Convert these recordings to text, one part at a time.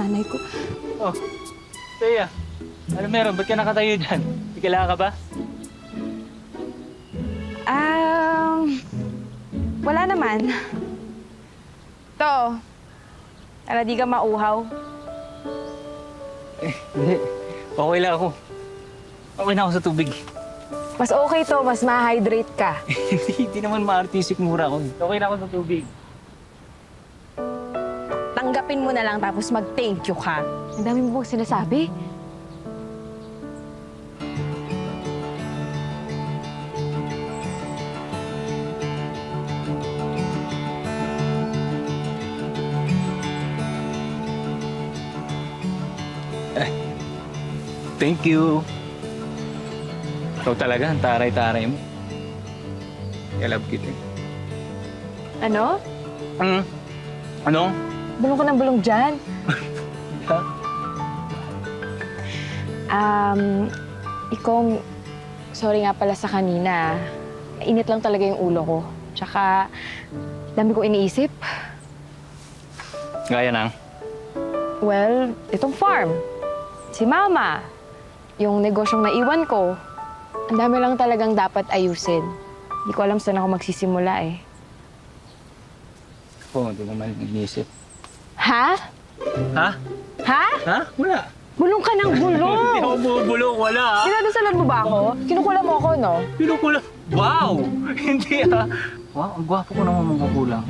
nanay ko. Oh, Thea. Ano meron? Ba't ka nakatayo dyan? May kailangan ka ba? Wala naman. To, para di ka mauhaw. Hindi. Okay lang ako. Okay na ako sa tubig. Mas okay to, mas ma-hydrate ka. Hindi naman ma-artistic mura ako. Okay na ako sa tubig. Tanggapin mo na lang tapos mag-thank you ka. Ang dami mo bang sinasabi? Thank you. Ikaw talaga, ang taray-taray mo. I love kita. Ano? Ano? Bulong ka ng bulong dyan. Ikaw, sorry nga pala sa kanina. Init lang talaga yung ulo ko. Tsaka, dami ko iniisip. Gaya ng? Well, itong farm. Si Mama. Yung negosyong naiwan ko. Ang dami lang talagang dapat ayusin. Hindi ko alam saan ako magsisimula eh. Oo, hindi naman iniisip. Ha? Ha? Ha? Ha? Wala. Bulong ka ng bulong! Hindi ako bubulong, wala. Dinadasalan mo ba ako? Kinukula mo ako, no? Pinukulang. Wow! Hindi ah. Wow, ang gwapo ko naman magugulang.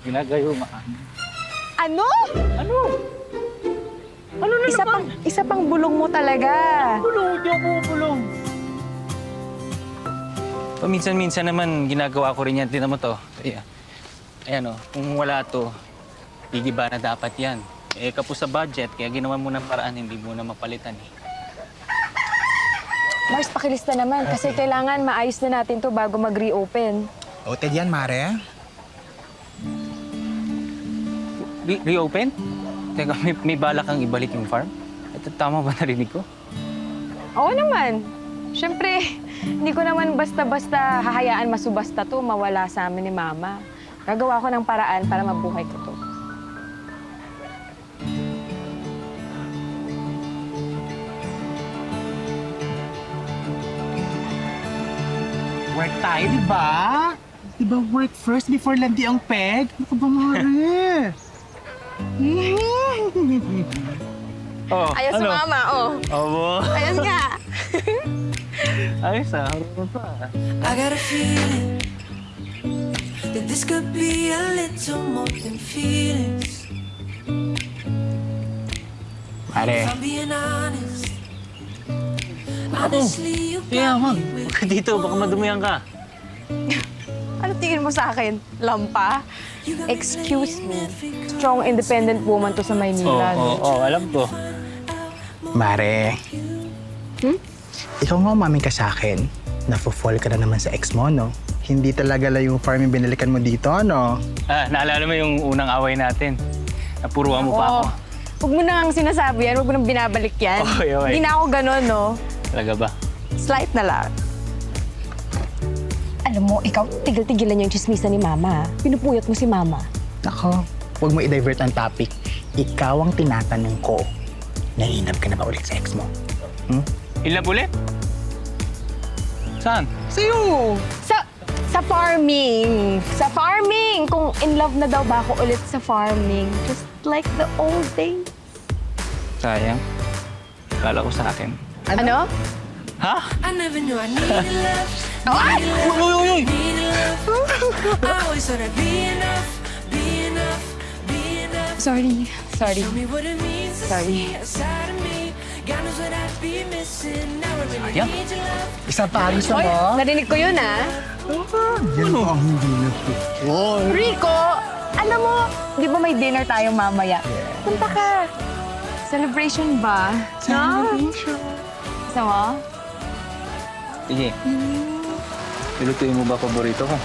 Ginagayo, maano. Ano? Ano? Ano na naman? Isa pang bulong mo talaga. Bulong, hindi ako bubulong. Paminsan-minsan naman, ginagawa ko rin yan. Tingnan mo to. Ayan o, kung wala to, gigiba na dapat yan. Eh, kapos sa budget, kaya ginawa mo ng paraan, hindi mo na mapalitan eh. Mars, pakilista naman kasi kailangan maayos na natin to bago mag-reopen. Noted yan, Mare. Reopen? Teka, may balak kang ibalik yung farm? Ito, tama ba narinig ko? Oo naman. Siyempre, hindi ko naman basta-basta hahayaan masubasta to, mawala sa amin ni Mama. Gagawa ko ng paraan para mabuhay ko to. Work tayo, di ba? Di ba work first before landi ang peg? Ano ka ba, Mare? Oh, Ayos si Mama, oh. Abo. Ayos nga. Ayos ah, harap pa. I got a feeling that this could be a little more than feelings. Mare, I'm being honest. Honestly, you Kaya got man, me with huwag dito, baka madumihan ka. Ano tingin mo sa akin? Lampa? Excuse me. Strong, independent woman to sa Maynila. Alam ko. Mare. Ikaw nga umamin ka sa akin. Nafo-fall ka na naman sa ex mo, no? Hindi talaga lang yung farm yung binalikan mo dito, no? Ah, naalala mo yung unang away natin? Napuruan mo pa ako. Huwag mo na nga sinasabi yan, huwag mo nang binabalik yan. Okay. Hindi na ako ganon, no? Talaga ba? Slight na lang. Alam mo, ikaw, tigil-tigilan yung chismisa ni Mama. Pinupuyot mo si Mama. Nako, huwag mo i-divert ang topic. Ikaw ang tinatanong ko. Nainab ka na ba ulit sa ex mo? Ilan ulit? Saan? Sa'yo! Sa farming. Sa farming! Kung in love na daw ba ako ulit sa farming. Just like the old days. Sayang. Kala ko sa akin. Ano? Ha? I never knew I needed love. Ay! Uy! Needed love. I always thought I'd be enough, be enough, be enough. Sorry. Show me what it means to Sorry. see outside of me. God knows what I'd be missing. Now I really Sayang. need your love. Isa pa, gusto Oy, mo? narinig ko yun, ah. Yan ang hindi na oh. Rico, alam mo, di ba may dinner tayo mamaya? Punta ka. Celebration ba? Celebration. Gusto mo? Sige. Nilutuin mo ba paborito ko?